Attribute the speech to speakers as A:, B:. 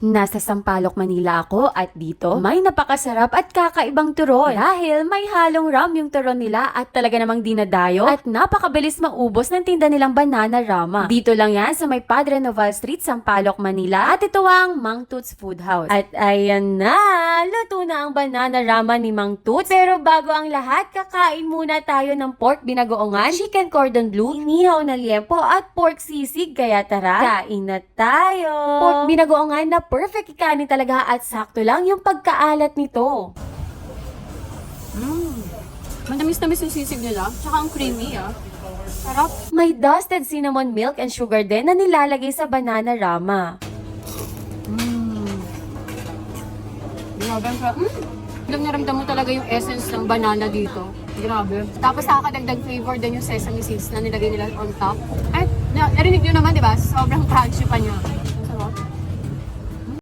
A: Nasa Sampaloc, Manila ako at dito may napakasarap at kakaibang turon dahil may halong ram yung turon nila at talaga namang dinadayo at napakabilis maubos ng tinda nilang Bananarama. Dito lang yan sa may Padre Noval Street, Sampaloc, Manila at ito ang Mang Toots Food House. At ayan na, luto na ang Bananarama ni Mang Toots. Pero bago ang lahat, kakain muna tayo ng pork binagoongan, chicken cordon bleu, inihaw na liempo at pork sisig. Kaya tara, kain na tayo! Pork binagoongan na perfect ikanin talaga at sakto lang yung pagkaalat nito.
B: Manamis-namis yung sisig nila. Tsaka ang creamy, Sarap.
A: May dusted cinnamon milk and sugar din na nilalagay sa Bananarama.
B: Grabe, ang sarap. Lang naramdam mo talaga yung essence ng banana dito. Grabe. Tapos nakakadagdag flavor din yung sesame seeds na nilagay nila on top. At narinig nyo naman, di ba? Sobrang crunchy pa niya.